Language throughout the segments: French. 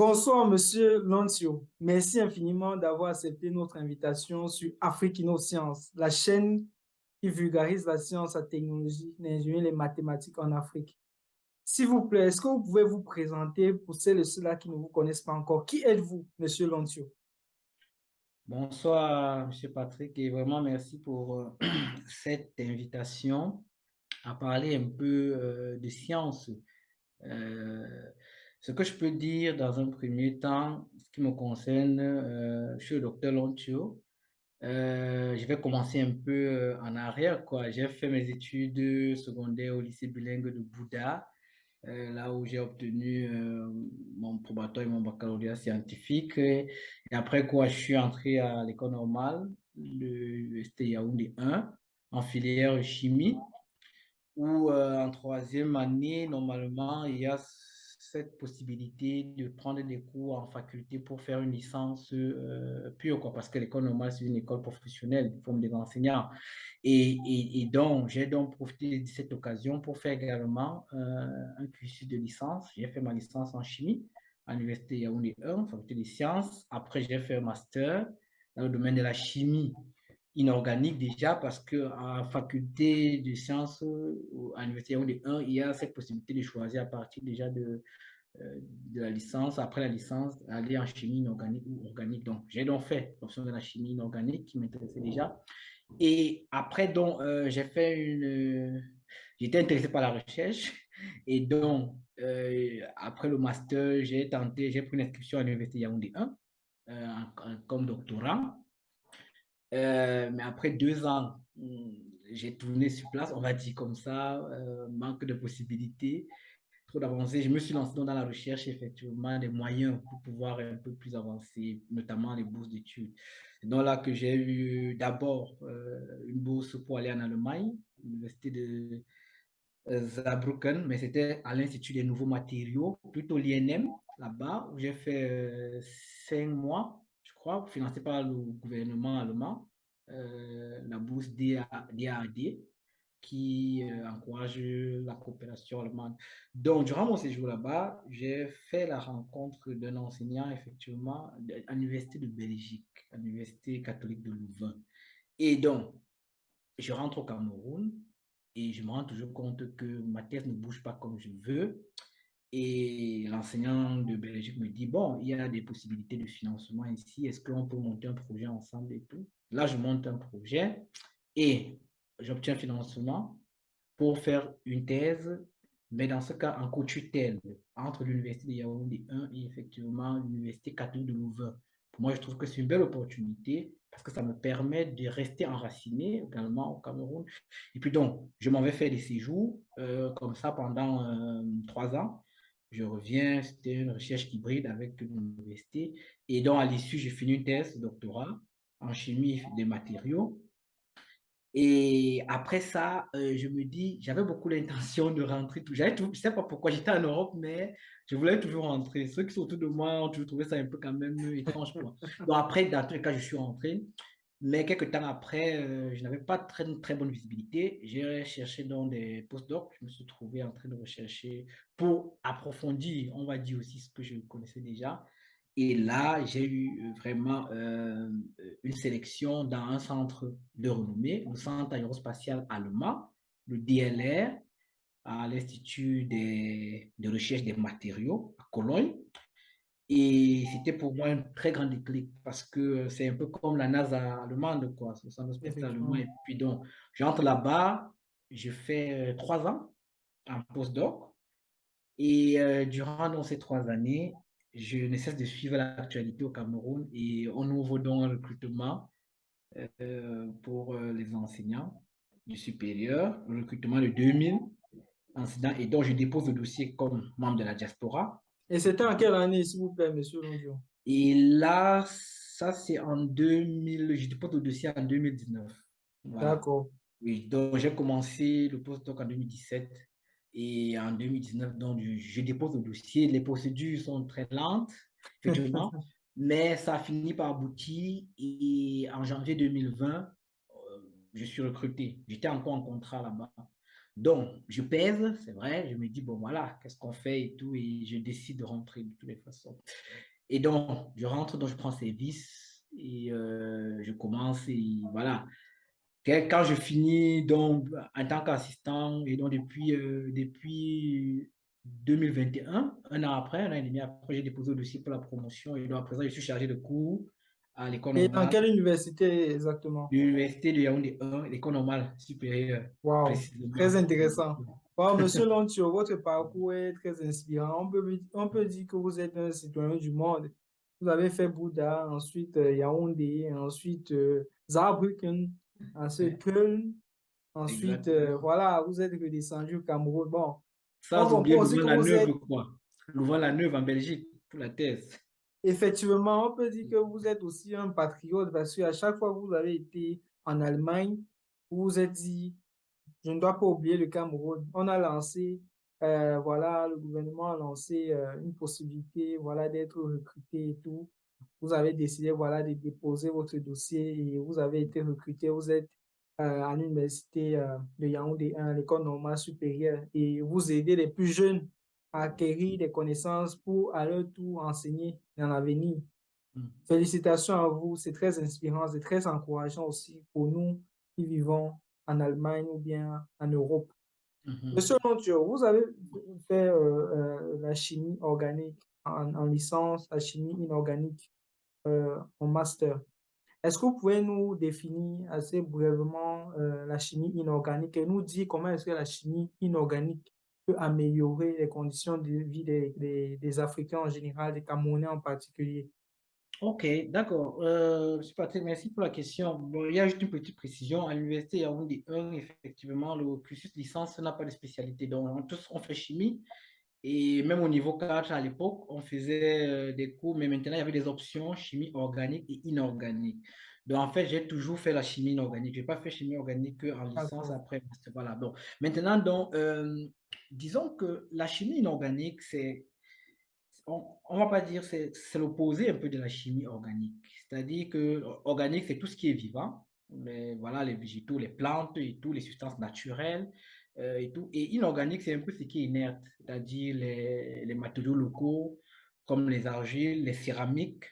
Bonsoir, Monsieur Lantio. Merci infiniment d'avoir accepté notre invitation sur Afrique Science, la chaîne qui vulgarise la science, la technologie, l'ingénierie et les mathématiques en Afrique. S'il vous plaît, est-ce que vous pouvez vous présenter pour celles et ceux-là qui ne vous connaissent pas encore? Qui êtes-vous, Monsieur Lantio? Bonsoir, Monsieur Patrick, et vraiment merci pour cette invitation à parler un peu de science. Euh, Ce que je peux dire dans un premier temps, ce qui me concerne, je suis le docteur Lontio. Je vais commencer un peu en arrière, quoi. J'ai fait mes études secondaires au lycée bilingue de Bouddha, là où j'ai obtenu mon probatoire et mon baccalauréat scientifique. Et après quoi, je suis entré à l'école normale de l'UST Yaoundé 1 en filière chimie, où en troisième année, normalement, il y a cette possibilité de prendre des cours en faculté pour faire une licence pure, quoi, parce que l'école normale, c'est une école professionnelle, ils forment des enseignants. Et donc, j'ai donc profité de cette occasion pour faire également un cursus de licence. J'ai fait ma licence en chimie à l'Université Yaoundé 1, faculté des sciences. Après, j'ai fait un master dans le domaine de la chimie inorganique déjà, parce que en faculté de sciences à l'Université Yaoundé 1, il y a cette possibilité de choisir à partir déjà de la licence, après la licence, aller en chimie inorganique ou organique. Donc, j'ai donc fait l'option de la chimie inorganique qui m'intéressait déjà. Et après, donc, j'étais intéressé par la recherche. Et donc, après le master, j'ai pris une inscription à l'Université Yaoundé 1 comme doctorant. Mais après 2 ans, j'ai tourné sur place, on va dire comme ça, manque de possibilités, trop d'avancées. Je me suis lancé dans la recherche, effectivement, des moyens pour pouvoir un peu plus avancer, notamment les bourses d'études. C'est donc là que j'ai eu d'abord une bourse pour aller en Allemagne, l'université de Saarbrücken, mais c'était à l'Institut des nouveaux matériaux, plutôt l'INM, là-bas, où j'ai fait 5 mois, je crois, financé par le gouvernement allemand, la bourse DAAD, qui encourage la coopération allemande. Donc, durant mon séjour là-bas, j'ai fait la rencontre d'un enseignant, effectivement, à l'Université de Belgique, à l'Université catholique de Louvain. Et donc, je rentre au Cameroun et je me rends toujours compte que ma thèse ne bouge pas comme je veux. Et l'enseignant de Belgique me dit, bon, il y a des possibilités de financement ici, est-ce qu'on peut monter un projet ensemble et tout? Là, je monte un projet et j'obtiens un financement pour faire une thèse, mais dans ce cas en co-tutelle entre l'Université de Yaoundé 1 et effectivement l'Université catholique de Louvain. Pour moi, je trouve que c'est une belle opportunité parce que ça me permet de rester enraciné également au Cameroun. Et puis donc, je m'en vais faire des séjours comme ça pendant 3 ans. Je reviens, c'était une recherche hybride avec l'université. Et donc, à l'issue, j'ai fini une thèse de doctorat en chimie des matériaux. Et après ça, je me dis, j'avais beaucoup l'intention de rentrer. Je ne sais pas pourquoi j'étais en Europe, mais je voulais toujours rentrer. Ceux qui sont autour de moi ont toujours trouvé ça un peu quand même étrange pour moi. Donc après, dans tous les cas, je suis rentré. Mais quelques temps après, je n'avais pas très, très bonne visibilité. J'ai cherché dans des postdocs. Je me suis trouvé en train de rechercher pour approfondir, on va dire aussi ce que je connaissais déjà. Et là, j'ai eu vraiment une sélection dans un centre de renommée, le Centre aérospatial allemand, le DLR, à l'Institut de recherche des matériaux à Cologne. Et c'était pour moi un très grand déclic parce que c'est un peu comme la NASA allemande, quoi, le centre spatial allemand. Effectivement. Et puis donc, j'entre là-bas, je fais 3 ans en postdoc. Et durant donc, ces 3 années, je ne cesse de suivre l'actualité au Cameroun et on ouvre donc un recrutement pour les enseignants du supérieur, le recrutement de 2000 enseignants et donc je dépose le dossier comme membre de la diaspora. Et c'était en quelle année, s'il vous plaît, Monsieur Lantio? Et là, ça c'est en 2000, je dépose le dossier en 2019. Voilà. D'accord. Oui, donc j'ai commencé le postdoc en 2017 et en 2019, donc je dépose le dossier. Les procédures sont très lentes, effectivement, mais ça a fini par aboutir et en janvier 2020, je suis recruté. J'étais encore en contrat là-bas. Donc, je pèse, c'est vrai, je me dis, bon, voilà, qu'est-ce qu'on fait et tout, et je décide de rentrer de toutes les façons. Et donc, je rentre, donc je prends service et je commence et voilà. Quand je finis donc en tant qu'assistant et donc depuis 2021, un an après, un an et demi après, j'ai déposé le dossier pour la promotion et donc à présent, je suis chargé de cours à l'école Et dans normale quelle université exactement? de l'université de Yaoundé 1, l'école normale supérieure Wow, très précisément. intéressant. Wow, Monsieur Lontio, votre parcours est très inspirant. On peut dire que vous êtes un citoyen du monde. Vous avez fait Bouddha, ensuite Yaoundé, ensuite Saarbrücken, ensuite Ouais, Köln, ensuite, exactement. voilà, vous êtes redescendu au Cameroun. Bon, on Sans oublier comprend aussi que vous êtes, Louvain-la-Neuve, quoi. Louvain-la-Neuve en Belgique pour la thèse. effectivement, on peut dire que vous êtes aussi un patriote parce qu'à chaque fois que vous avez été en Allemagne, vous vous êtes dit, je ne dois pas oublier le Cameroun. On a lancé, voilà, le gouvernement a lancé une possibilité, voilà, d'être recruté et tout. Vous avez décidé, voilà, de déposer votre dossier et vous avez été recruté. Vous êtes à l'université de Yaoundé 1, l'école normale supérieure, et vous aidez les plus jeunes à acquérir des connaissances pour à leur tour enseigner dans l'avenir. Mm. Félicitations à vous, c'est très inspirant, c'est très encourageant aussi pour nous qui vivons en Allemagne ou bien en Europe. Mhm. Monsieur Nontio, vous avez fait la chimie organique en licence, la chimie inorganique en master. Est-ce que vous pouvez nous définir assez brièvement la chimie inorganique et nous dire comment est-ce que la chimie inorganique peut améliorer les conditions de vie des Africains en général, des Camerounais en particulier? Ok, d'accord. Monsieur Patrick, merci pour la question. Bon, il y a juste une petite précision. À l'université Yaoundé 1, effectivement, le cursus licence n'a pas de spécialité. Donc, on fait chimie. Et même au niveau 4, à l'époque, on faisait des cours, mais maintenant, il y avait des options chimie organique et inorganique. Donc, en fait, j'ai toujours fait la chimie inorganique. Je n'ai pas fait chimie organique qu'en licence D'accord. après. Voilà. Donc, maintenant, donc, disons que la chimie inorganique, on va pas dire, c'est l'opposé un peu de la chimie organique. C'est-à-dire que organique, c'est tout ce qui est vivant, voilà, les végétaux, les plantes et tout, les substances naturelles et tout. Et inorganique, c'est un peu ce qui est inerte, c'est-à-dire les matériaux locaux comme les argiles, les céramiques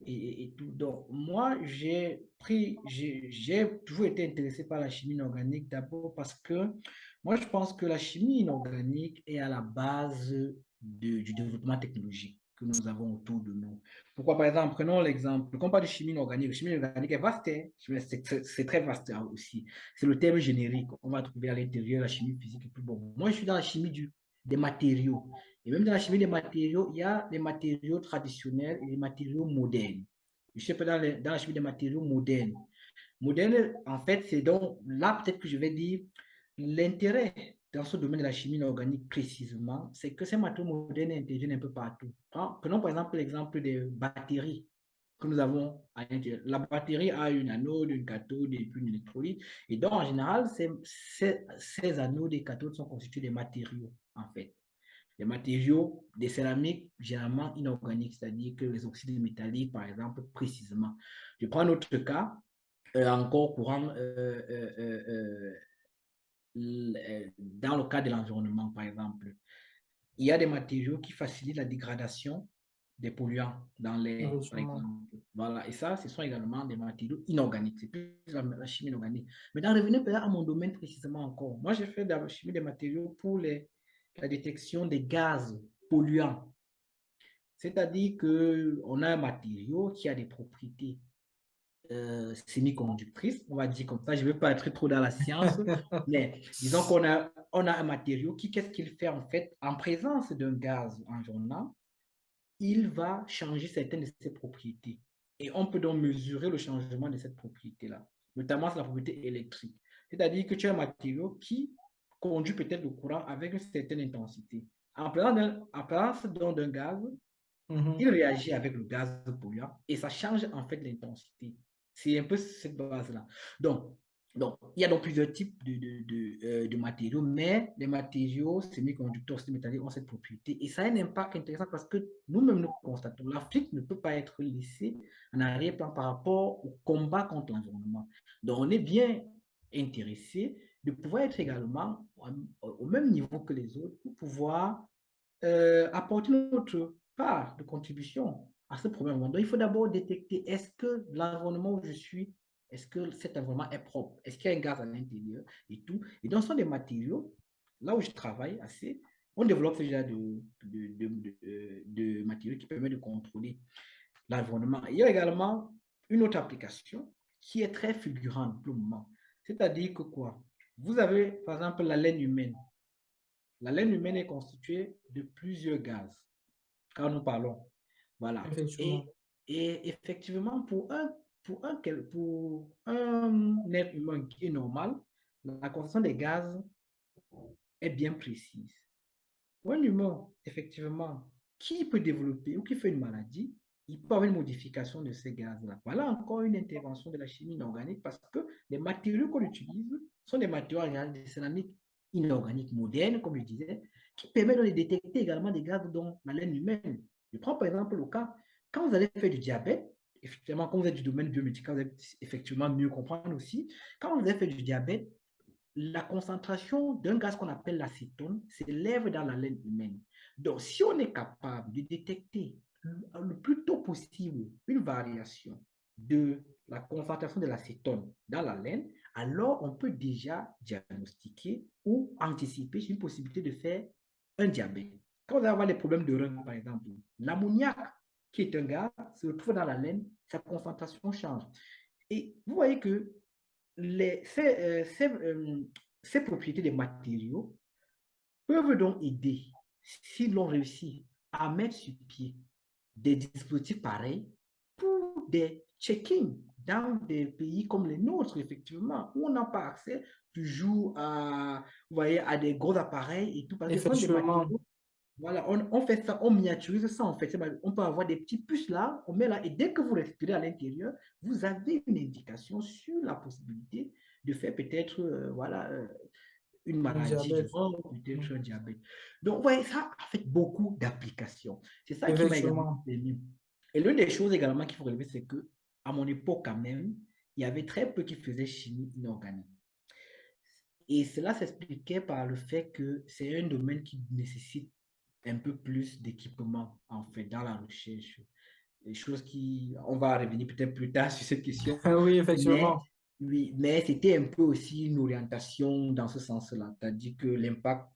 et tout. Donc, moi, j'ai toujours été intéressé par la chimie inorganique d'abord parce que moi, je pense que la chimie inorganique est à la base du développement technologique que nous avons autour de nous. Pourquoi, par exemple, prenons l'exemple, quand on parle de chimie inorganique, la chimie inorganique est vaste, hein. C'est très vaste hein, aussi. C'est le terme générique. On va trouver à l'intérieur la chimie physique et tout. Bon, moi, je suis dans la chimie des matériaux. Et même dans la chimie des matériaux, il y a les matériaux traditionnels et les matériaux modernes. Je sais pas dans la chimie des matériaux modernes. Moderne, en fait, c'est donc là peut-être que je vais dire l'intérêt dans ce domaine de la chimie organique précisément, c'est que ces matériaux modernes interviennent un peu partout. Prenons par exemple l'exemple des batteries que nous avons à l'intérieur. La batterie a une anode, une cathode et puis une électrolyte. Et donc, en général, ces anodes et cathodes sont constitués des matériaux, en fait. Les matériaux, des céramiques généralement inorganiques, c'est-à-dire que les oxydes métalliques, par exemple, précisément. Je prends un autre cas, encore courant dans le cas de l'environnement, par exemple. Il y a des matériaux qui facilitent la dégradation des polluants dans l'air, par Effectivement. exemple. Voilà. Et ça, ce sont également des matériaux inorganiques. C'est plus la chimie inorganique. Maintenant, revenez peut-être à mon domaine précisément encore. Moi, j'ai fait de la chimie des matériaux pour la détection des gaz polluants. C'est-à-dire qu'on a un matériau qui a des propriétés semi-conductrice, on va dire comme ça. Je ne vais pas être trop dans la science, mais disons on a un matériau qui, qu'est-ce qu'il fait en fait? En présence d'un gaz environnant, il va changer certaines de ses propriétés. Et on peut donc mesurer le changement de cette propriété-là, notamment sur la propriété électrique. C'est-à-dire que tu as un matériau qui conduit peut-être le courant avec une certaine intensité. En présence d'un gaz, il Mhm. réagit avec le gaz polluant et ça change en fait l'intensité. C'est un peu cette base-là. Donc, il y a donc plusieurs types de matériaux, mais les matériaux semi-conducteurs métalliques ont cette propriété et ça a un impact intéressant parce que nous-mêmes nous constatons l'Afrique ne peut pas être laissée en arrière-plan par rapport au combat contre l'environnement. Donc, on est bien intéressé de pouvoir être également au même niveau que les autres pour pouvoir apporter notre part de contribution à ce problème. Donc, il faut d'abord détecter, est-ce que l'environnement où je suis, est-ce que cet environnement est propre? Est-ce qu'il y a un gaz à l'intérieur et tout? Et donc, ce sont des matériaux, là où je travaille assez, on développe déjà de matériaux qui permettent de contrôler l'environnement. Il y a également une autre application qui est très fulgurante pour le moment. C'est-à-dire que quoi? Vous avez, par exemple, la laine humaine. La laine humaine est constituée de plusieurs gaz quand nous parlons. Voilà. Effectivement. Et effectivement, pour un être humain qui est normal, la concentration des gaz est bien précise. Pour un humain, effectivement, qui peut développer ou qui fait une maladie, il peut avoir une modification de ces gaz-là. Voilà encore une intervention de la chimie inorganique parce que les matériaux qu'on utilise sont des matériaux de céramique inorganique moderne, comme je disais, qui permettent de détecter également des gaz dans la laine humaine. Je prends par exemple le cas, quand vous allez faire du diabète, effectivement, quand vous êtes du domaine biomédical, vous allez effectivement mieux comprendre aussi, quand vous avez fait du diabète, la concentration d'un gaz qu'on appelle l'acétone s'élève dans la laine humaine. Donc, si on est capable de détecter le plus tôt possible une variation de la concentration de l'acétone dans la laine, alors on peut déjà diagnostiquer ou anticiper sur une possibilité de faire un diabète. Quand vous allez avoir les problèmes de rein, par exemple, l'ammoniac, qui est un gaz, se retrouve dans la laine, sa concentration change. Et vous voyez que ces propriétés des matériaux peuvent donc aider, si l'on réussit à mettre sur pied des dispositifs pareils pour des check-ins dans des pays comme les nôtres, effectivement, où on n'a pas accès toujours à, vous voyez, à des gros appareils et tout, parce que ce sont des Effectivement. matériaux. Voilà, on fait ça, on miniaturise ça en fait. On peut avoir des petits puces là, on met là, et dès que vous respirez à l'intérieur, vous avez une indication sur la possibilité de faire peut-être voilà, une Un maladie du diabète. rein, peut-être un diabète. Donc, ouais, ça a fait beaucoup d'applications. C'est ça qui m'a également Effectivement. permis. Et l'une des choses également qu'il faut relever, c'est que à mon époque, quand même, il y avait très peu qui faisaient chimie inorganique. Et cela s'expliquait par le fait que c'est un domaine qui nécessite un peu plus d'équipement, en fait, dans la recherche. Des choses qui, on va revenir peut-être plus tard sur cette question, Oui, mais, effectivement. oui, mais c'était un peu aussi une orientation dans ce sens-là, c'est-à-dire que l'impact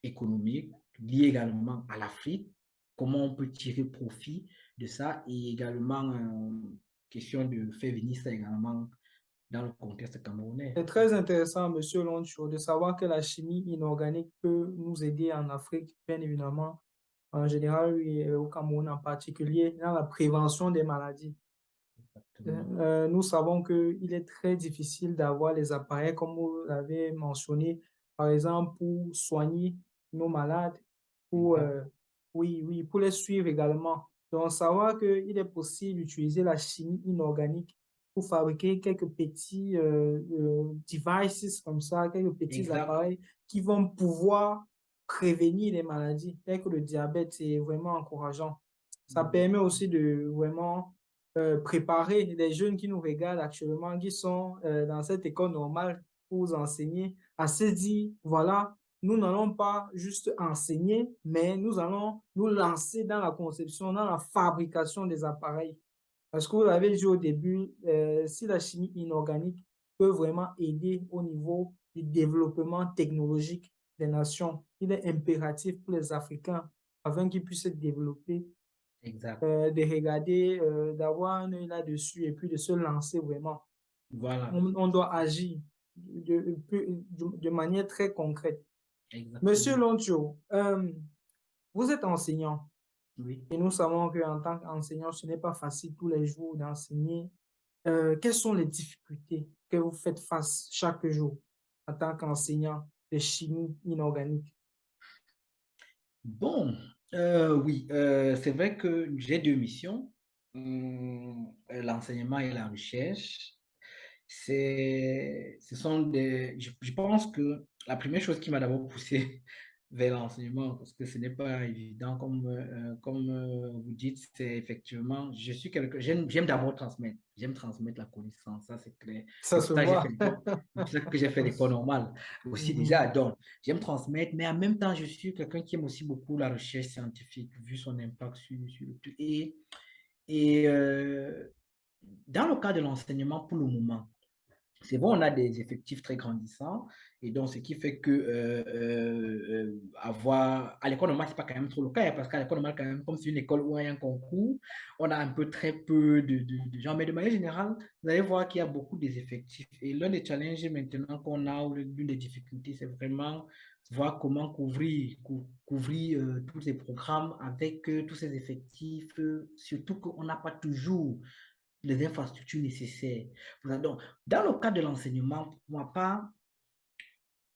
économique lié également à l'Afrique, comment on peut tirer profit de ça, et également question de faire venir ça également dans le contexte camerounais. C'est très intéressant, Monsieur Loncho, de savoir que la chimie inorganique peut nous aider en Afrique, bien évidemment, en général et au Cameroun en particulier, dans la prévention des maladies. Exactement. Nous savons qu'il est très difficile d'avoir les appareils, comme vous l'avez mentionné, par exemple, pour soigner nos malades, pour, Exact. oui, oui, pour les suivre également. Donc, savoir qu'il est possible d'utiliser la chimie inorganique pour fabriquer quelques petits devices comme ça, quelques petits Exact. appareils qui vont pouvoir prévenir les maladies, telles que le diabète, c'est vraiment encourageant. Ça permet aussi de vraiment préparer les jeunes qui nous regardent actuellement, qui sont dans cette école normale pour vous enseigner, à se dire, voilà, nous n'allons pas juste enseigner, mais nous allons nous lancer dans la conception, dans la fabrication des appareils. Parce que vous l'avez dit au début, si la chimie inorganique peut vraiment aider au niveau du développement technologique des nations, il est impératif pour les Africains, afin qu'ils puissent se développer, Exact. de regarder, d'avoir un œil là-dessus et puis de se lancer vraiment. Voilà. On doit agir de manière très concrète. Monsieur Exactement. Loncho, vous êtes enseignant Oui. et nous savons qu'en tant qu'enseignant, ce n'est pas facile tous les jours d'enseigner. Quelles sont les difficultés que vous faites face chaque jour en tant qu'enseignant de chimie inorganique? Bon, oui, c'est vrai que j'ai deux missions, l'enseignement et la recherche. Ce sont je pense que la première chose qui m'a d'abord poussé vers l'enseignement parce que ce n'est pas évident comme vous dites, c'est effectivement, je suis quelqu'un, j'aime d'abord transmettre, j'aime transmettre la connaissance, ça c'est clair. Ça C'est pour se ça que j'ai fait voit. l'école, c'est pour ça que j'ai fait l'école normale aussi déjà, Mhm. donc j'aime transmettre, mais en même temps, je suis quelqu'un qui aime aussi beaucoup la recherche scientifique, vu son impact sur le tout. Et dans le cas de l'enseignement pour le moment, c'est bon, on a des effectifs très grandissants, et donc ce qui fait que avoir à l'école normale, c'est pas quand même trop le cas, hein, parce qu'à l'école normale, quand même, comme c'est une école où il y a un concours, on a un peu très peu de gens, mais de manière générale, vous allez voir qu'il y a beaucoup des effectifs. Et l'un des challenges maintenant qu'on a, ou l'une des difficultés, c'est vraiment voir comment couvrir tous ces programmes avec tous ces effectifs, surtout qu'on n'a pas toujours les infrastructures nécessaires. Donc, dans le cas de l'enseignement, pour ma part,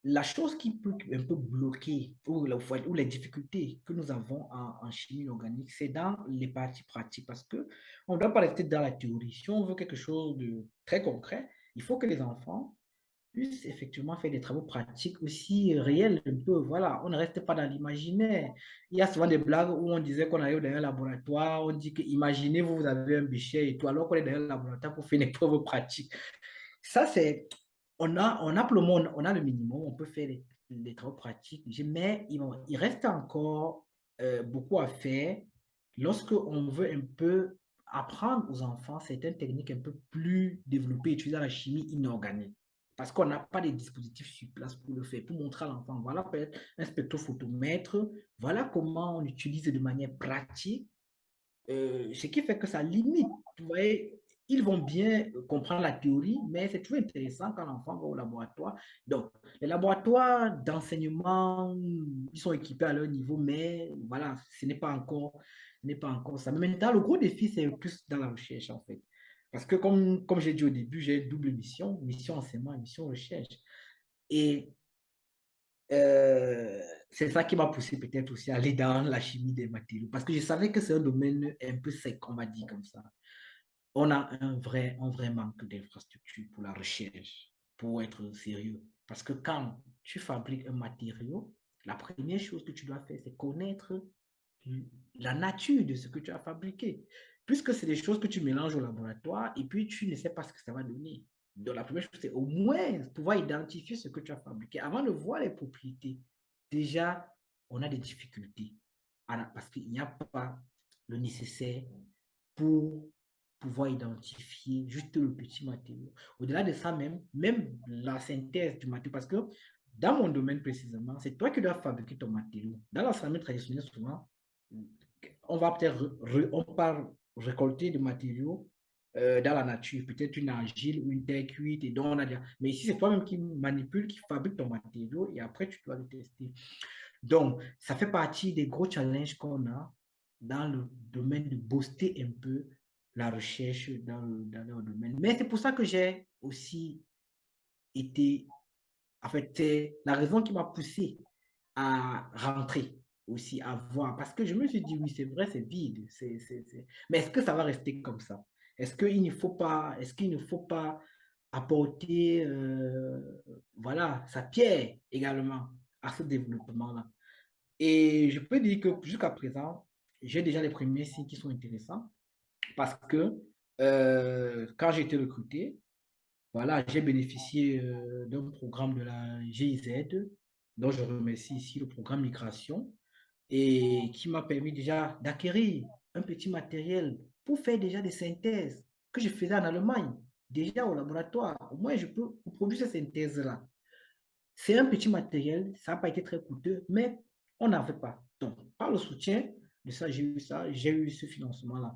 la chose qui peut un peu bloquer ou les difficultés que nous avons en chimie organique, c'est dans les parties pratiques parce que on ne doit pas rester dans la théorie. Si on veut quelque chose de très concret, il faut que les enfants puissent effectivement faire des travaux pratiques aussi réels un peu. Voilà, on ne reste pas dans l'imaginaire. Il y a souvent des blagues où on disait qu'on arrive dans un laboratoire, on dit que imaginez, vous avez un bichet et tout, alors qu'on est dans un laboratoire pour faire une épreuve pratique. Ça, c'est, on a pour le monde, on a le minimum, on peut faire les travaux pratiques, mais il reste encore beaucoup à faire lorsque on veut un peu apprendre aux enfants certaines techniques un peu plus développées utilisant la chimie inorganique. Parce qu'on n'a pas de dispositifs sur place pour le faire, pour montrer à l'enfant, voilà peut-être un spectrophotomètre, voilà comment on utilise de manière pratique ce qui fait que ça limite. Vous voyez, ils vont bien comprendre la théorie, mais c'est toujours intéressant quand l'enfant va au laboratoire. Donc, les laboratoires d'enseignement, ils sont équipés à leur niveau, mais voilà, ce n'est pas encore ça. Mais maintenant, le gros défi, c'est plus dans la recherche, en fait. Parce que, comme j'ai dit au début, j'ai une double mission, mission enseignement et mission recherche. Et euh, c'est ça qui m'a poussé peut-être aussi à aller dans la chimie des matériaux, parce que je savais que c'est un domaine un peu sec, on va dire comme ça. On a un vrai manque d'infrastructure pour la recherche, pour être sérieux. Parce que quand tu fabriques un matériau, la première chose que tu dois faire, c'est connaître la nature de ce que tu as fabriqué. Puisque c'est des choses que tu mélanges au laboratoire et puis tu ne sais pas ce que ça va donner. Donc la première chose, c'est au moins pouvoir identifier ce que tu as fabriqué avant de voir les propriétés. Déjà, on a des difficultés parce qu'il n'y a pas le nécessaire pour pouvoir identifier juste le petit matériau. Au-delà de ça, même la synthèse du matériau, parce que dans mon domaine précisément, c'est toi qui dois fabriquer ton matériau. Dans l'enseignement traditionnel, souvent, on va peut-être on part récolter des matériaux dans la nature, peut-être une argile ou une terre cuite, et donc on a déjà... Mais ici, c'est toi-même qui manipule, qui fabrique ton matériau, et après, tu dois le tester. Donc, ça fait partie des gros challenges qu'on a dans le domaine de booster un peu la recherche dans le domaine. Mais c'est pour ça que j'ai aussi été, en fait, c'est la raison qui m'a poussé à rentrer aussi, à voir. Parce que je me suis dit, oui, c'est vrai, c'est vide. Mais est-ce que ça va rester comme ça? Est-ce qu'il ne faut pas apporter voilà, sa pierre également à ce développement-là? Et je peux dire que jusqu'à présent, j'ai déjà les premiers signes qui sont intéressants parce que quand j'ai été recruté, voilà, j'ai bénéficié d'un programme de la GIZ, dont je remercie ici le programme Migration, et qui m'a permis déjà d'acquérir un petit matériel pour faire déjà des synthèses que je faisais en Allemagne, déjà au laboratoire. Au moins, je peux produire ces synthèses-là. C'est un petit matériel, ça n'a pas été très coûteux, mais on n'avait pas. Donc, par le soutien de ça, j'ai eu ce financement-là.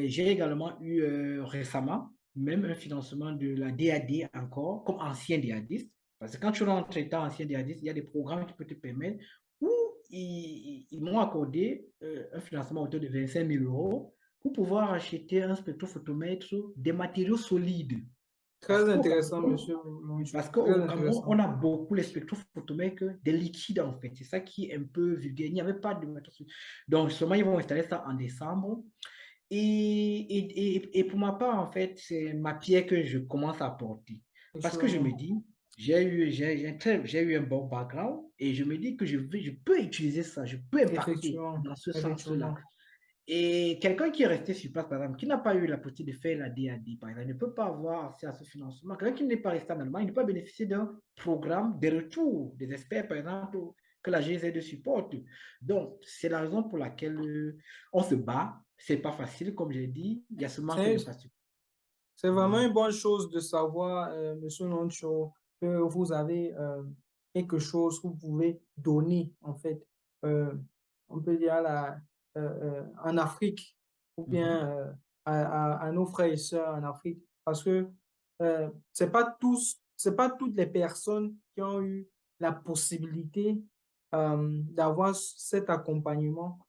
J'ai également eu récemment même un financement de la DAD encore, comme ancien DADiste. Parce que quand tu rentres étant ancien DADiste, il y a des programmes qui peuvent te permettre où ils m'ont accordé un financement à hauteur de 25 000 euros pour pouvoir acheter un spectrophotomètre, des matériaux solides. Parce Très qu'au intéressant, Cameroun, monsieur Monchou. parce Très qu'au Cameroun, on intéressant. a beaucoup les spectrophotomètres des liquides en fait. C'est ça qui est un peu vulgaire. Il n'y avait pas de matériaux. Donc, seulement, ils vont installer ça en décembre. Et pour ma part, en fait, c'est ma pierre que je commence à apporter. Parce que je me Effectivement. dis, j'ai eu un bon background et je me dis que je peux utiliser ça, je peux impacter Effectivement, dans ce sens-là. effectivement. Et quelqu'un qui est resté sur place, par exemple, qui n'a pas eu la possibilité de faire la DAD, par exemple, ne peut pas avoir accès à ce financement. Quelqu'un qui n'est pas resté en Allemagne ne peut pas bénéficier d'un programme de retour des experts, par exemple, que la GZ supporte. Donc, c'est la raison pour laquelle on se bat. C'est pas facile, comme j'ai dit, il y a ce manque C'est d'infrastructure. c'est vraiment Mhm. une bonne chose de savoir, Monsieur Noncho, que vous avez quelque chose que vous pouvez donner, en fait, euh, on peut dire en Afrique, ou Mhm. bien à nos frères et sœurs en Afrique, parce que c'est pas toutes les personnes qui ont eu la possibilité d'avoir cet accompagnement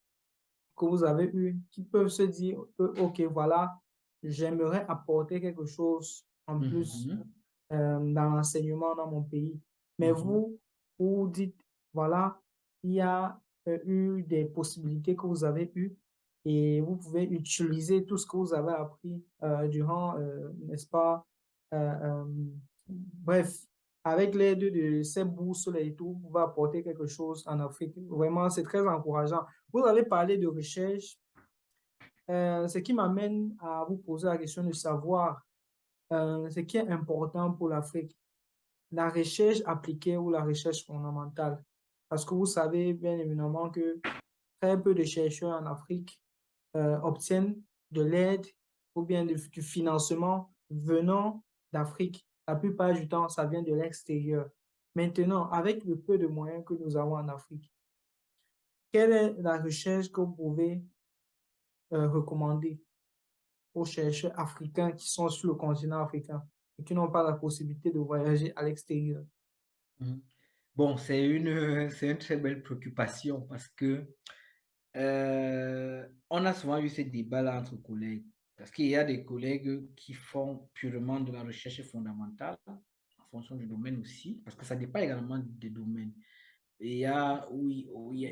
que vous avez eu, qui peuvent se dire, OK, voilà, j'aimerais apporter quelque chose en plus Mhm. dans l'enseignement dans mon pays. Mais Mhm. vous dites, voilà, il y a eu des possibilités que vous avez eues et vous pouvez utiliser tout ce que vous avez appris durant, n'est-ce pas, euh, euh, bref, avec l'aide de ces bourses et tout, vous pouvez apporter quelque chose en Afrique. Vraiment, c'est très encourageant. Vous avez parlé de recherche, ce qui m'amène à vous poser la question de savoir ce qui est important pour l'Afrique, la recherche appliquée ou la recherche fondamentale. Parce que vous savez bien évidemment que très peu de chercheurs en Afrique obtiennent de l'aide ou bien du financement venant d'Afrique. La plupart du temps, ça vient de l'extérieur. Maintenant, avec le peu de moyens que nous avons en Afrique, quelle est la recherche que vous pouvez recommander aux chercheurs africains qui sont sur le continent africain et qui n'ont pas la possibilité de voyager à l'extérieur? Mhm. Bon, c'est une très belle préoccupation parce que on a souvent eu ces débats-là entre collègues. Parce qu'il y a des collègues qui font purement de la recherche fondamentale, en fonction du domaine aussi, parce que ça dépend également des domaines. Et il y a, oui, oui,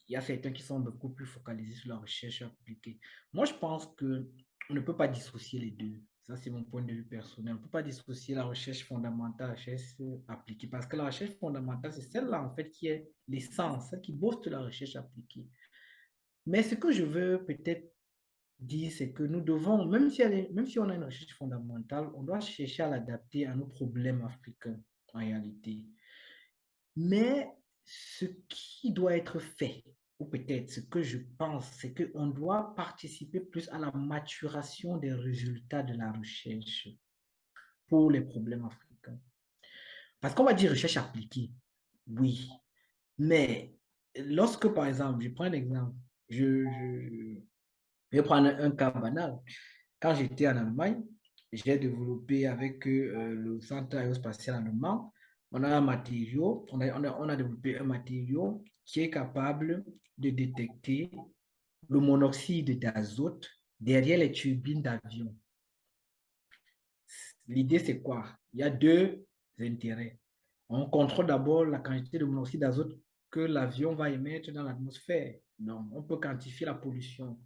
il y a certains qui sont beaucoup plus focalisés sur la recherche appliquée. Moi, je pense que on ne peut pas dissocier les deux. Ça, c'est mon point de vue personnel. On ne peut pas dissocier la recherche fondamentale, la recherche appliquée, parce que la recherche fondamentale, c'est celle-là, en fait, qui est l'essence, celle qui booste la recherche appliquée. Mais ce que je veux peut-être dire, c'est que nous devons, même si on a une recherche fondamentale, on doit chercher à l'adapter à nos problèmes africains, en réalité. Mais ce qui doit être fait, ou peut-être ce que je pense, c'est qu'on doit participer plus à la maturation des résultats de la recherche pour les problèmes africains. Parce qu'on va dire recherche appliquée, oui, mais lorsque, par exemple, je prends un exemple, je vais prendre un cas banal. Quand j'étais en Allemagne, j'ai développé avec le centre aérospatial allemand, on a un matériau, on a développé un matériau qui est capable de détecter le monoxyde d'azote derrière les turbines d'avion. L'idée, c'est quoi? Il y a deux intérêts. On contrôle d'abord la quantité de monoxyde d'azote que l'avion va émettre dans l'atmosphère. Donc, on peut quantifier la pollution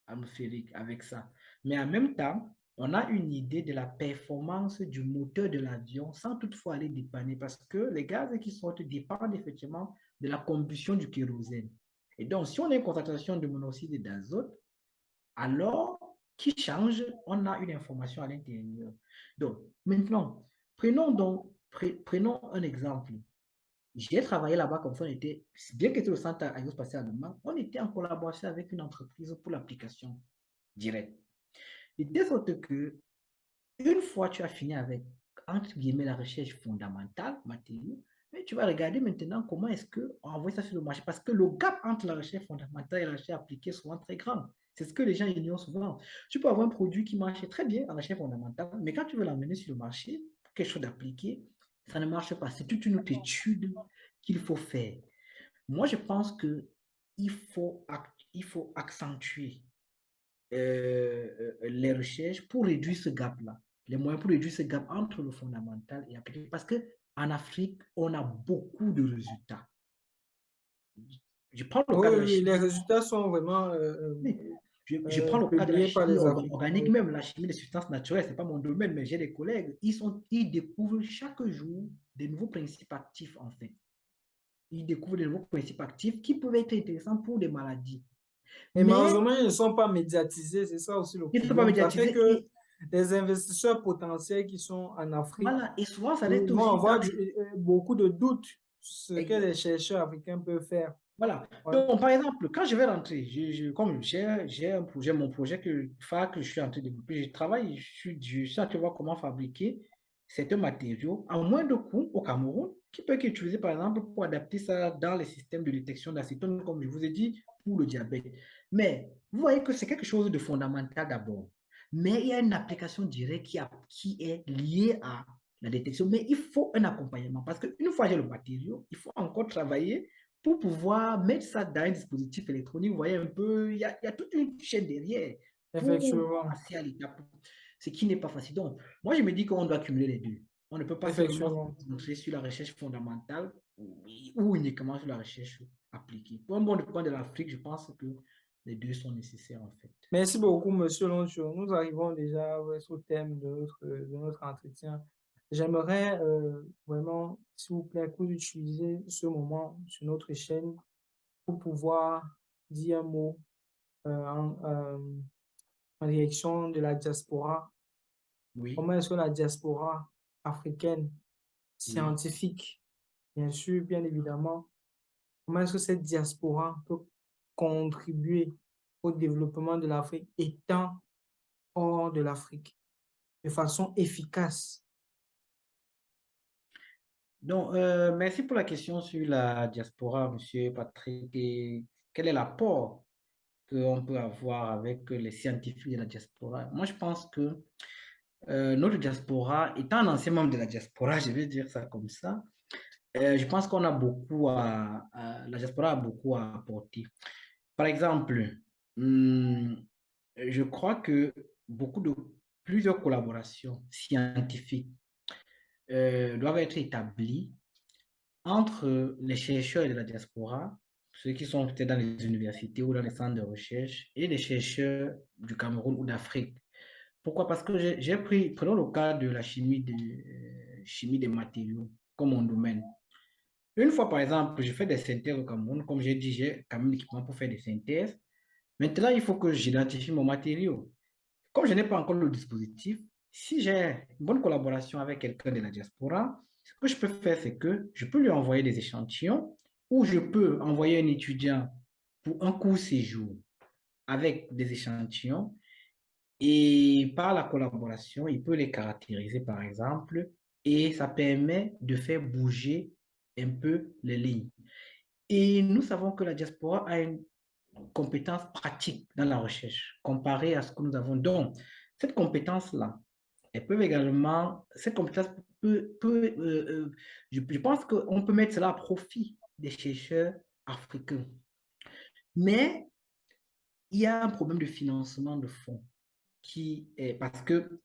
atmosphérique avec ça. Mais en même temps, on a une idée de la performance du moteur de l'avion sans toutefois aller dépanner parce que les gaz qui sortent dépendent effectivement de la combustion du kérosène. Et donc, si on a une concentration de monoxyde d'azote, alors qui change, on a une information à l'intérieur. Donc, maintenant, prenons un exemple. J'ai travaillé là-bas comme ça, bien que c'était au centre aérospatial allemand, on était en collaboration avec une entreprise pour l'application directe. De telle sorte que, une fois que tu as fini avec, entre guillemets, la recherche fondamentale, matérielle, mais tu vas regarder maintenant comment est-ce qu'on envoie ça sur le marché. Parce que le gap entre la recherche fondamentale et la recherche appliquée est souvent très grand. C'est ce que les gens ignorent souvent. Tu peux avoir un produit qui marche très bien en recherche fondamentale, mais quand tu veux l'amener sur le marché, pour quelque chose d'appliqué, ça ne marche pas. C'est toute une autre étude qu'il faut faire. Moi, je pense que il faut accentuer les recherches pour réduire ce gap-là, les moyens pour réduire ce gap entre le fondamental et l'appliqué. Parce qu'en Afrique, on a beaucoup de résultats. Je prends le Oui, cas de la oui, Chine. les résultats sont vraiment Oui. Je prends le cas de la publié par chimie les Africains. organique, Oui. même la chimie des substances naturelles, ce n'est pas mon domaine, mais j'ai des collègues, ils découvrent chaque jour des nouveaux principes actifs, en fait. Ils découvrent des nouveaux principes actifs qui peuvent être intéressants pour des maladies. Et Mais malheureusement, ils ne sont pas médiatisés, c'est ça aussi le ils ne sont pas problème. Ça fait médiatisés que et les investisseurs potentiels qui sont en Afrique, voilà. Et souvent, ça doit ils être vont aussi dans avoir les... beaucoup de doutes sur ce que Exact. les chercheurs africains peuvent faire. Voilà. Ouais. Donc, par exemple, quand je vais rentrer, comme j'ai un projet, mon projet phare que je suis en train de développer, je travaille, je suis en train de voir comment fabriquer certains matériaux à moindre coût au Cameroun, qui peut être utilisé, par exemple, pour adapter ça dans les systèmes de détection d'acétone, comme je vous ai dit, pour le diabète. Mais vous voyez que c'est quelque chose de fondamental d'abord. Mais il y a une application directe qui est liée à la détection. Mais il faut un accompagnement parce qu'une fois que j'ai le matériau, il faut encore travailler pour pouvoir mettre ça dans un dispositif électronique. Vous voyez un peu, il y a toute une chaîne derrière pour Effectivement, passer à l'étape, ce qui n'est pas facile. Donc, moi, je me dis qu'on doit cumuler les deux. On ne peut pas seulement se effectivement. concentrer sur la recherche fondamentale ou uniquement sur la recherche appliquée. Pour un bon point de l'Afrique, je pense que les deux sont nécessaires en fait. Merci beaucoup, Monsieur Loncho. Nous arrivons déjà au thème de notre entretien. J'aimerais vraiment, s'il vous plaît, que vous utilisez ce moment sur notre chaîne pour pouvoir dire un mot en direction de la diaspora. Oui, Comment est-ce que la diaspora africaine, oui. scientifique, bien sûr, bien évidemment, comment est-ce que cette diaspora peut contribuer au développement de l'Afrique étant hors de l'Afrique de façon efficace? Donc, merci pour la question sur la diaspora, Monsieur Patrick. Et quel est l'apport qu'on peut avoir avec les scientifiques de la diaspora? Moi, je pense que notre diaspora, étant un ancien membre de la diaspora, je vais dire ça comme ça, je pense qu'on a beaucoup la diaspora a beaucoup à apporter. Par exemple, hum, je crois que plusieurs collaborations scientifiques doivent être établies entre les chercheurs de la diaspora, ceux qui sont peut-être dans les universités ou dans les centres de recherche, et les chercheurs du Cameroun ou d'Afrique. Pourquoi? Parce que prenons le cas de la chimie des matériaux comme mon domaine. Une fois, par exemple, je fais des synthèses au Cameroun, comme j'ai dit, j'ai quand même l'équipement pour faire des synthèses. Maintenant, il faut que j'identifie mon matériau. Comme je n'ai pas encore le dispositif, si j'ai une bonne collaboration avec quelqu'un de la diaspora, ce que je peux faire, c'est que je peux lui envoyer des échantillons ou je peux envoyer un étudiant pour un court séjour avec des échantillons et par la collaboration, il peut les caractériser, par exemple, et ça permet de faire bouger un peu les lignes. Et nous savons que la diaspora a une compétence pratique dans la recherche comparée à ce que nous avons. Donc, cette compétence-là, cette compétence je pense qu'on peut mettre cela à profit des chercheurs africains. Mais il y a un problème de financement de fonds qui est parce que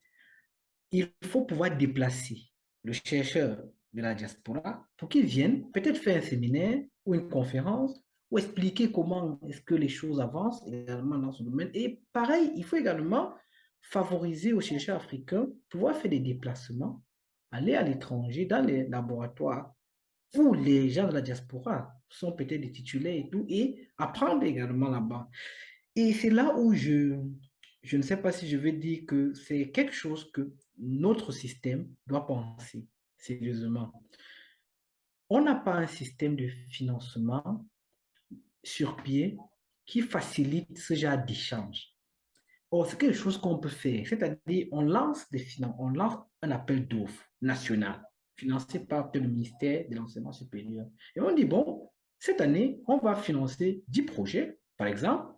il faut pouvoir déplacer le chercheur de la diaspora pour qu'il vienne peut-être faire un séminaire ou une conférence ou expliquer comment est-ce que les choses avancent également dans ce domaine. Et pareil, il faut également favoriser aux chercheurs africains pouvoir faire des déplacements, aller à l'étranger dans les laboratoires où les gens de la diaspora sont peut-être des titulaires et tout, et apprendre également là-bas. Et c'est là où je ne sais pas si je vais dire que c'est quelque chose que notre système doit penser sérieusement. On n'a pas un système de financement sur pied qui facilite ce genre d'échange. Or, c'est quelque chose qu'on peut faire, c'est-à-dire on lance un appel d'offres national financé par le ministère de l'enseignement supérieur. Et on dit, bon, cette année, on va financer 10 projets, par exemple,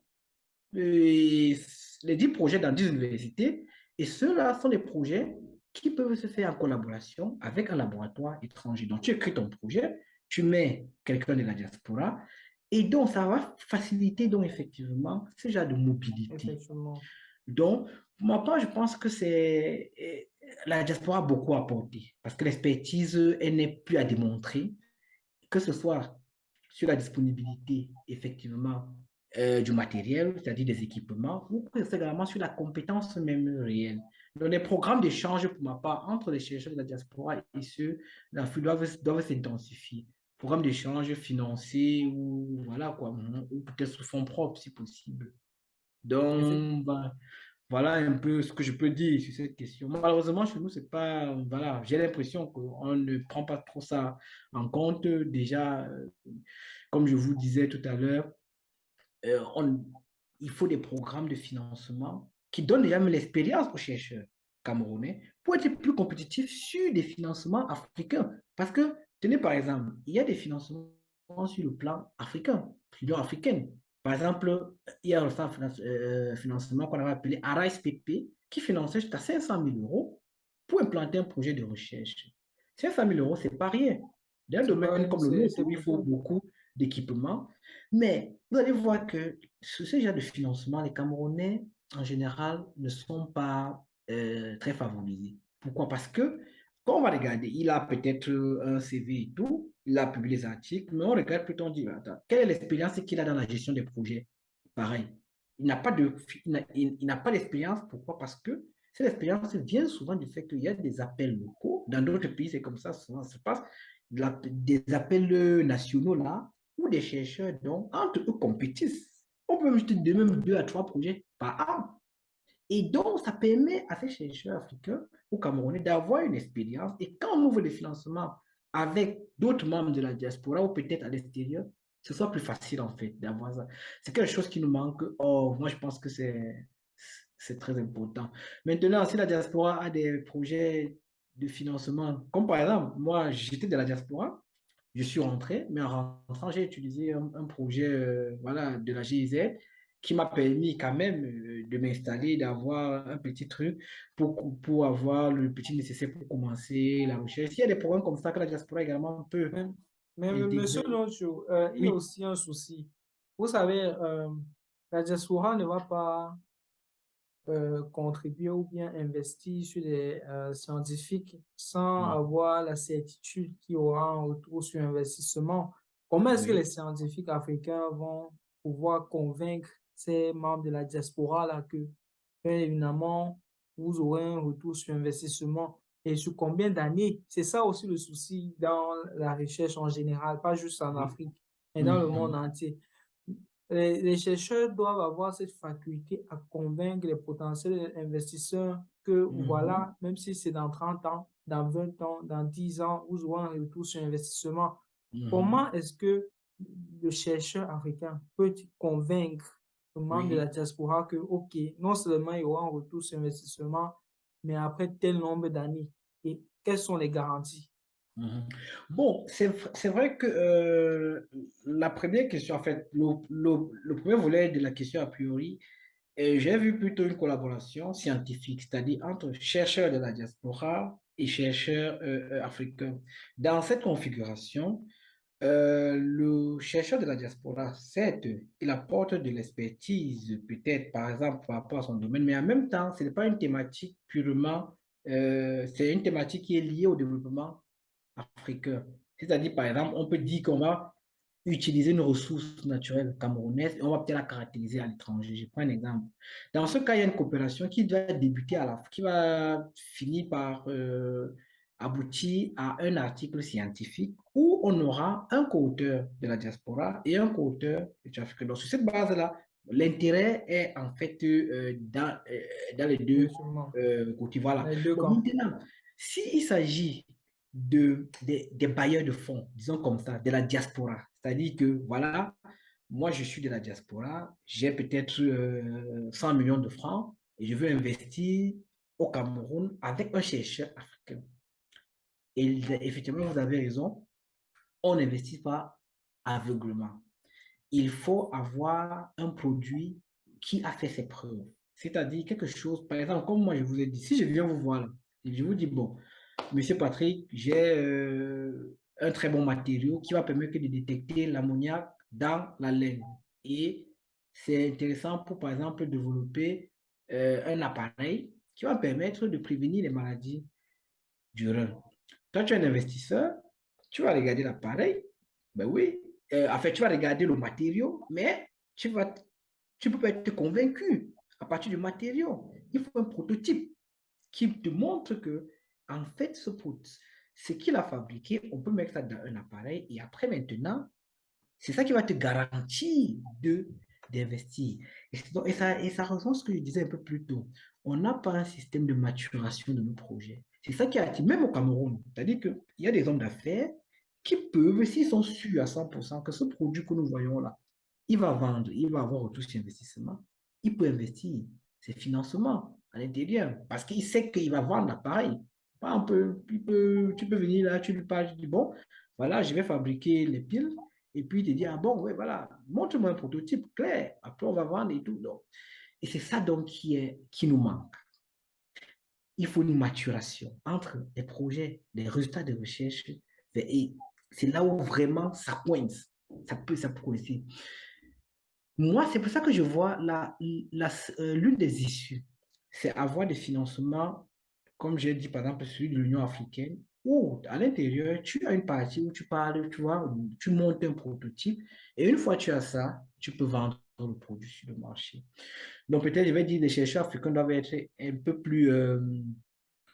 et les 10 projets dans 10 universités. Et ceux-là sont des projets qui peuvent se faire en collaboration avec un laboratoire étranger. Donc, tu écris ton projet, tu mets quelqu'un de la diaspora, et donc ça va faciliter donc effectivement ce genre de mobilité. Effectivement. Donc, pour ma part, je pense que la diaspora a beaucoup apporté parce que l'expertise, elle n'est plus à démontrer, que ce soit sur la disponibilité, effectivement, du matériel, c'est-à-dire des équipements, ou presque également sur la compétence même réelle. Donc, les programmes d'échange, pour ma part, entre les chercheurs de la diaspora et ceux d'Afrique doivent s'intensifier. Programmes d'échange financés ou voilà quoi, ou peut-être sous fonds propres si possible. Donc, ben, voilà un peu ce que je peux dire sur cette question. Malheureusement, chez nous, c'est pas, voilà, j'ai l'impression qu'on ne prend pas trop ça en compte. Déjà, comme je vous disais tout à l'heure, euh, on- il faut des programmes de financement qui donnent déjà l'expérience aux chercheurs camerounais pour être plus compétitifs sur des financements africains. Parce que, tenez par exemple, il y a des financements sur le plan africain, l'Union africaine. Par exemple, il y a un financement qu'on avait appelé ARISE-PP qui finançait jusqu'à 500 000 euros pour implanter un projet de recherche. 500 000 euros, c'est pas rien. Dans un C'est pas domaine rien, comme le nôtre, c'est où il faut beaucoup. beaucoup d'équipements, mais vous allez voir que sur ce genre de financement, les Camerounais, en général, ne sont pas très favorisés. Pourquoi? Parce que, quand on va regarder, il a peut-être un CV et tout, il a publié des articles, mais on regarde plutôt, on dit, attends, quelle est l'expérience qu'il a dans la gestion des projets? Pareil. Il n'a pas de, il n'a pas d'expérience. Pourquoi? Parce que cette expérience vient souvent du fait qu'il y a des appels locaux. Dans d'autres pays, c'est comme ça, souvent ça se passe. Des appels nationaux là, où des chercheurs, donc, entre eux, compétissent. On peut même même 2 à 3 projets par an. Et donc, ça permet à ces chercheurs africains ou camerounais d'avoir une expérience. Et quand on ouvre des financements avec d'autres membres de la diaspora ou peut-être à l'extérieur, ce soit plus facile en fait d'avoir ça. C'est quelque chose qui nous manque. Oh, moi, je pense que c'est très important. Maintenant, si la diaspora a des projets de financement, comme par exemple, moi, j'étais de la diaspora, je suis rentré, mais en rentrant, j'ai utilisé un projet voilà, de la GIZ qui m'a permis quand même de m'installer, d'avoir un petit truc pour avoir le petit nécessaire pour commencer la recherche. Il y a des programmes comme ça que la diaspora également peut Mais, mais Monsieur intégrer. Loncho, il y a Oui, aussi un souci. Vous savez, la diaspora ne va pas contribuer ou bien investir sur des scientifiques sans oui, avoir la certitude qu'il y aura un retour sur investissement. Comment est-ce que les oui. scientifiques africains vont pouvoir convaincre ces membres de la diaspora là que, bien évidemment, vous aurez un retour sur investissement et sur combien d'années? C'est ça aussi le souci dans la recherche en général, pas juste en Oui. Afrique, mais dans le monde Mhm. entier. Les chercheurs doivent avoir cette faculté à convaincre les potentiels investisseurs que Mhm. voilà, même si c'est dans 30 ans, dans 20 ans, dans 10 ans, vous aurez un retour sur investissement. Mhm. Comment est-ce que le chercheur africain peut convaincre le membre de la Oui. diaspora que, OK, non seulement il y aura un retour sur investissement, mais après tel nombre d'années? Et quelles sont les garanties? Mhm. Bon, c'est vrai que la première question, en fait, le premier volet de la question a priori, j'ai vu plutôt une collaboration scientifique, c'est-à-dire entre chercheurs de la diaspora et chercheurs africains. Dans cette configuration, le chercheur de la diaspora, certes, il apporte de l'expertise, peut-être par exemple par rapport à son domaine, mais en même temps, ce n'est pas une thématique purement, c'est une thématique qui est liée au développement africain. C'est-à-dire, par exemple, on peut dire qu'on va utiliser une ressource naturelle camerounaise et on va peut-être la caractériser à l'étranger. Je prends un exemple. Dans ce cas, il y a une coopération qui doit débuter qui va finir par aboutir à un article scientifique où on aura un co-auteur de la diaspora et un co-auteur du Afrique. Donc, sur cette base-là, l'intérêt est en fait dans les deux Effectivement, côtés. Voilà. les deux Bon, camps. maintenant, s'il s'agit des bailleurs de fonds, disons comme ça, de la diaspora. C'est-à-dire que, voilà, moi, je suis de la diaspora, j'ai peut-être 100 millions de francs et je veux investir au Cameroun avec un chercheur africain. Et effectivement, vous avez raison, on n'investit pas aveuglement. Il faut avoir un produit qui a fait ses preuves. C'est-à-dire quelque chose, par exemple, comme moi je vous ai dit, si je viens vous voir là, et je vous dis, bon, Monsieur Patrick, j'ai un très bon matériau qui va permettre de détecter l'ammoniac dans la laine. Et c'est intéressant pour, par exemple, développer un appareil qui va permettre de prévenir les maladies du rein. Toi, tu es un investisseur, tu vas regarder l'appareil, ben oui, en fait, tu vas regarder le matériau, mais tu vas, tu peux pas être convaincu à partir du matériau. Il faut un prototype qui te montre que, en fait, ce qu'il a fabriqué, on peut mettre ça dans un appareil et après, maintenant, c'est ça qui va te garantir d'investir. Et ça rejoint ce que je disais un peu plus tôt. On n'a pas un système de maturation de nos projets. C'est ça qui a attiré, même au Cameroun. C'est-à-dire qu'il y a des hommes d'affaires qui peuvent, s'ils sont sûrs à 100% que ce produit que nous voyons là, il va vendre, il va avoir retour sur investissement, il peut investir ses financements à l'intérieur parce qu'il sait qu'il va vendre l'appareil. Tu peux venir là, tu lui parles, tu dis, bon, voilà, je vais fabriquer les piles. Et puis, il te dit, ah bon, ouais, voilà, montre-moi un prototype clair. Après, on va vendre et tout. Donc. Et c'est ça donc qui nous manque. Il faut une maturation entre les projets, les résultats de recherche. Et c'est là où vraiment ça pointe. Ça peut coincer. Moi, c'est pour ça que je vois l'une des issues, c'est avoir des financements, comme j'ai dit par exemple celui de l'Union africaine, où à l'intérieur, tu as une partie où tu parles, tu vois, tu montes un prototype, et une fois que tu as ça, tu peux vendre le produit sur le marché. Donc peut-être, je vais dire, les chercheurs africains doivent être un peu plus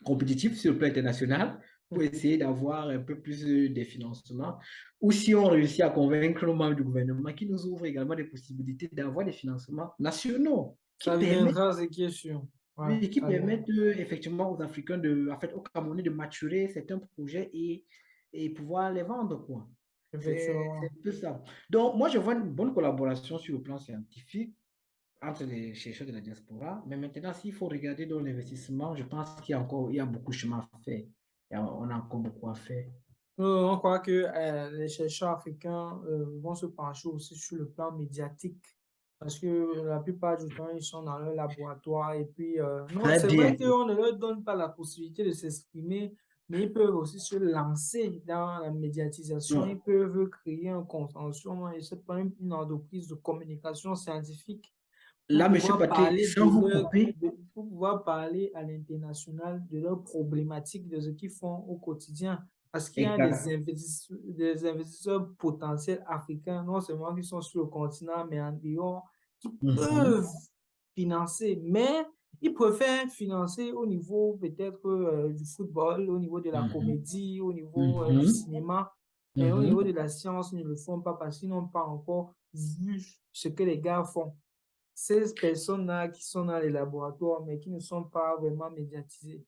compétitifs sur le plan international pour essayer d'avoir un peu plus de financement. Ou si on réussit à convaincre nos membres du gouvernement qui nous ouvrent également des possibilités d'avoir des financements nationaux Ça viendra, ce qui est sûr. Ouais, qui ça viendra. permettent effectivement aux Africains, en fait, aux Camerounais de maturer certains projets et pouvoir les vendre, quoi. C'est Effectivement. un peu ça. Donc, moi, je vois une bonne collaboration sur le plan scientifique entre les chercheurs de la diaspora. Mais maintenant, s'il faut regarder dans l'investissement, je pense il y a beaucoup de chemin à faire. On a encore beaucoup à faire. On croit que les chercheurs africains vont se pencher aussi sur le plan médiatique parce que la plupart du temps, ils sont dans leur laboratoire et puis, non, Très c'est vrai bien. qu'on ne leur donne pas la possibilité de s'exprimer, mais ils peuvent aussi se lancer dans la médiatisation, Non. ils peuvent créer un consortium et c'est pas une entreprise de communication scientifique pour Là, Monsieur pouvoir Paquet, parler sans vous couper, pour pouvoir parler à l'international de leurs problématiques, de ce qu'ils font au quotidien. Parce qu'il y a exact. des investisseurs potentiels africains, non seulement qui sont sur le continent, mais en dehors, qui Mhm, peuvent financer, mais ils préfèrent financer au niveau peut-être du football, au niveau de la mhm, comédie, au niveau du mhm, cinéma, mais au niveau mhm. de la science, ils ne le font pas parce qu'ils n'ont pas encore vu ce que les gars font. Ces personnes-là qui sont dans les laboratoires, mais qui ne sont pas vraiment médiatisées.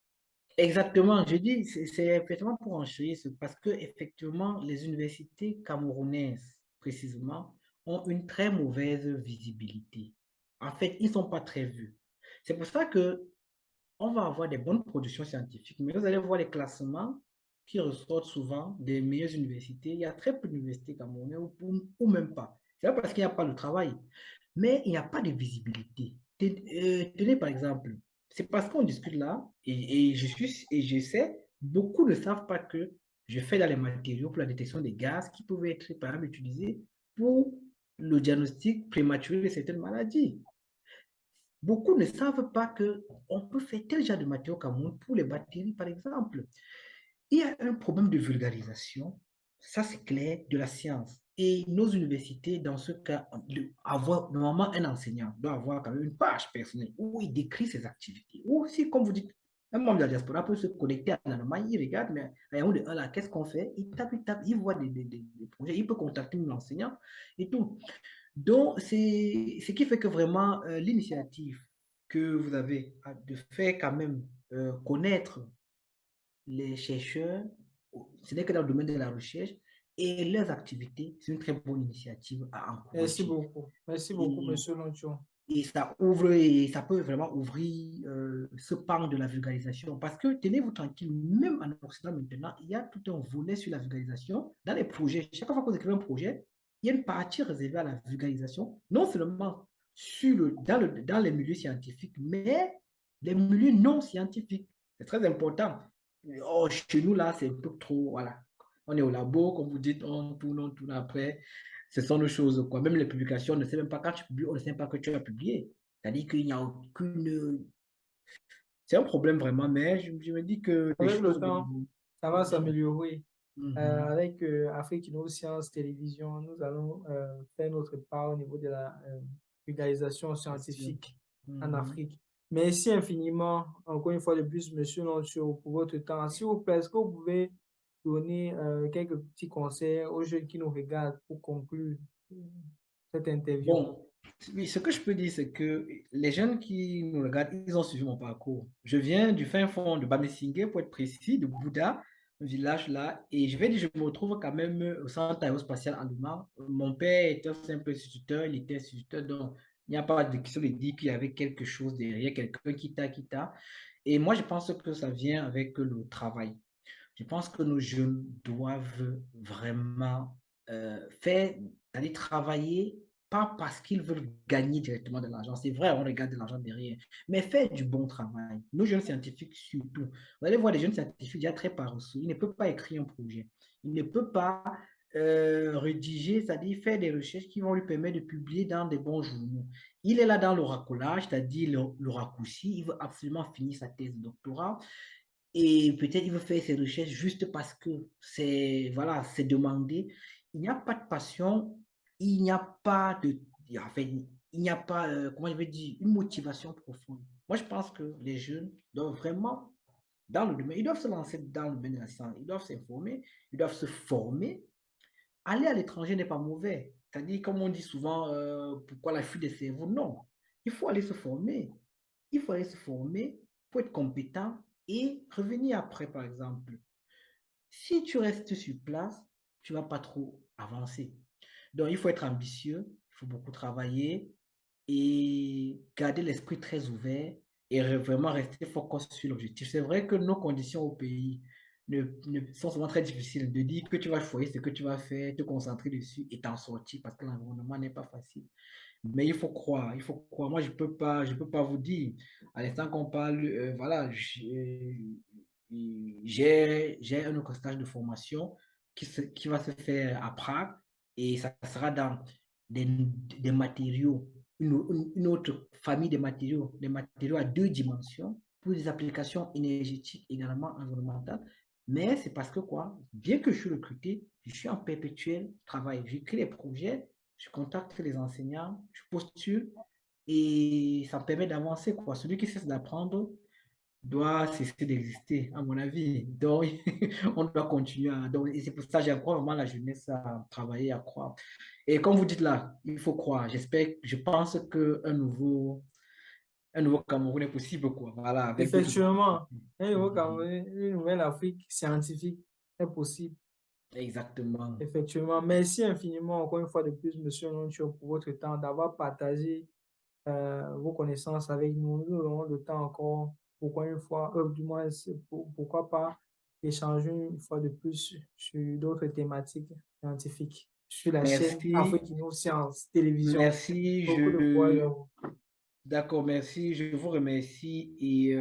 Exactement, je dis, c'est effectivement pour enchérir, parce que effectivement, les universités camerounaises, précisément, ont une très mauvaise visibilité. En fait, ils ne sont pas très vus. C'est pour ça que on va avoir des bonnes productions scientifiques, mais vous allez voir les classements qui ressortent souvent des meilleures universités. Il y a très peu d'universités camerounaises ou même pas. C'est pas parce qu'il n'y a pas de travail, mais il n'y a pas de visibilité. Tenez par exemple, c'est parce qu'on discute là, et je sais, beaucoup ne savent pas que je fais dans les matériaux pour la détection des gaz qui peuvent être par exemple utilisés pour le diagnostic prématuré de certaines maladies. Beaucoup ne savent pas qu'on peut faire tel genre de matériaux au Cameroun pour les batteries, par exemple. Il y a un problème de vulgarisation, ça c'est clair, de la science. Et nos universités, dans ce cas, avoir normalement un enseignant doit avoir quand même une page personnelle où il décrit ses activités. Ou si, comme vous dites, un membre de la diaspora peut se connecter à l'Allemagne, il regarde, mais à un de là, qu'est-ce qu'on fait? Il tape, il voit des projets, il peut contacter l'enseignant et tout. Donc, c'est ce qui fait que vraiment, l'initiative que vous avez de faire quand même connaître les chercheurs, ce n'est que dans le domaine de la recherche, et leurs activités, c'est une très bonne initiative à Merci encourager. beaucoup. Merci beaucoup, Et, Monsieur Lonchon. et ça ouvre, et ça peut vraiment ouvrir ce pan de la vulgarisation. Parce que tenez-vous tranquille, même en Occident maintenant, il y a tout un volet sur la vulgarisation dans les projets. Chaque fois que vous écrivez un projet, il y a une partie réservée à la vulgarisation, non seulement dans les milieux scientifiques, mais les milieux non scientifiques. C'est très important. Oh, chez nous, là, c'est un peu trop. Voilà. On est au labo, comme vous dites, on tourne après. Ce sont nos choses, quoi. Même les publications, on ne sait même pas quand tu publies, on ne sait pas que tu as publié. C'est-à-dire qu'il n'y a aucune. C'est un problème vraiment, mais je me dis que les Avec le choses vont temps, ça va vont bien. s'améliorer. Mhm. Avec Afrique Inno-Sciences Télévision, nous allons faire notre part au niveau de la vulgarisation Bien sûr. scientifique en Mhm. Afrique. Merci infiniment, encore une fois de plus, Monsieur Loncho, pour votre temps. S'il vous plaît, est-ce que vous pouvez donner quelques petits conseils aux jeunes qui nous regardent pour conclure euh, cette interview? Bon, oui, ce que je peux dire, c'est que les jeunes qui nous regardent, ils ont suivi mon parcours. Je viens du fin fond de Bamessingue, pour être précis, de Bouddha, un village là, et je vais dire, je me retrouve quand même au centre aérospatial en Luma. Mon père était un simple instituteur, il était instituteur, donc il n'y a pas de question de dire qu'il y avait quelque chose derrière, quelqu'un qui t'a. Et moi, je pense que ça vient avec le travail. Je pense que nos jeunes doivent vraiment faire, aller travailler, pas parce qu'ils veulent gagner directement de l'argent. C'est vrai, on regarde de l'argent derrière, mais faire du bon travail. Nos jeunes scientifiques surtout. Vous allez voir des jeunes scientifiques déjà très paresseux. Ils ne peuvent pas écrire un projet. Ils ne peuvent pas rédiger, c'est-à-dire faire des recherches qui vont lui permettre de publier dans des bons journaux. Il est là dans le racolage, c'est-à-dire le raccourci. Il veut absolument finir sa thèse de doctorat. Et peut-être il veut faire ses recherches juste parce que c'est voilà, c'est demandé. Il n'y a pas de passion, il n'y a pas de, enfin, il n'y a pas, comment je vais dire, une motivation profonde. Moi, je pense que les jeunes doivent vraiment, dans le domaine, ils doivent se lancer dans le domaine de la science, ils doivent s'informer, ils doivent se former. Aller à l'étranger n'est pas mauvais. C'est-à-dire, comme on dit souvent, pourquoi la fuite des cerveaux? Non. Il faut aller se former. Il faut aller se former pour être compétent et revenir après, par exemple. Si tu restes sur place, tu ne vas pas trop avancer. Donc, il faut être ambitieux, il faut beaucoup travailler et garder l'esprit très ouvert et vraiment rester focus sur l'objectif. C'est vrai que nos conditions au pays sont souvent très difficiles de dire que tu vas choisir ce que tu vas faire, te concentrer dessus et t'en sortir parce que l'environnement n'est pas facile. Mais il faut croire, il faut croire. Moi, je peux pas vous dire. À l'instant qu'on parle, voilà, j'ai un autre stage de formation qui va se faire à Prague et ça sera dans des matériaux, une autre famille de matériaux, des matériaux à deux dimensions pour des applications énergétiques également environnementales. Mais c'est parce que quoi, bien que je suis recruté, je suis en perpétuel travail. J'écris les projets, je contacte les enseignants, je postule et ça me permet d'avancer, quoi. Celui qui cesse d'apprendre doit cesser d'exister, à mon avis. Donc, on doit continuer. Donc, et c'est pour ça que j'encourage vraiment la jeunesse à travailler, à croire. Et comme vous dites là, il faut croire. J'espère, je pense un nouveau Cameroun est possible, quoi. Voilà, avec d'autres Effectivement, opportunités. un nouveau Cameroun, une nouvelle Afrique scientifique est possible. Exactement. Effectivement, merci infiniment encore une fois de plus, Monsieur Noncho, pour votre temps, d'avoir partagé vos connaissances avec nous. Nous aurons le temps encore, pourquoi une fois, du moins, pourquoi pas échanger une fois de plus sur d'autres thématiques scientifiques sur la chaîne Merci. Afrique Sciences Télévision. Merci. Beaucoup de courage à vous. D'accord, merci. Je vous remercie et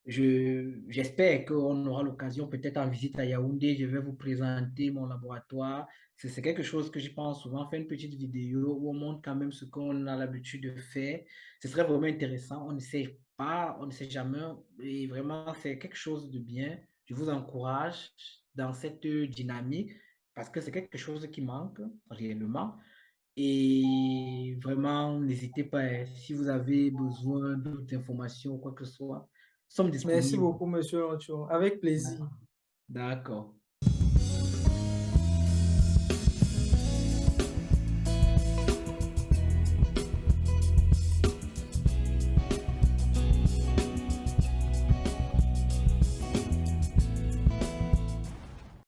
j'espère qu'on aura l'occasion, peut-être en visite à Yaoundé, je vais vous présenter mon laboratoire. C'est quelque chose que je pense souvent, faire une petite vidéo où on montre quand même ce qu'on a l'habitude de faire. Ce serait vraiment intéressant. On ne sait pas, on ne sait jamais. Et vraiment, c'est quelque chose de bien. Je vous encourage dans cette dynamique parce que c'est quelque chose qui manque réellement. Et vraiment, n'hésitez pas, hein, si vous avez besoin d'autres informations ou quoi que ce soit, nous sommes Merci disponibles. beaucoup, Monsieur Noncho. Avec plaisir. D'accord. D'accord.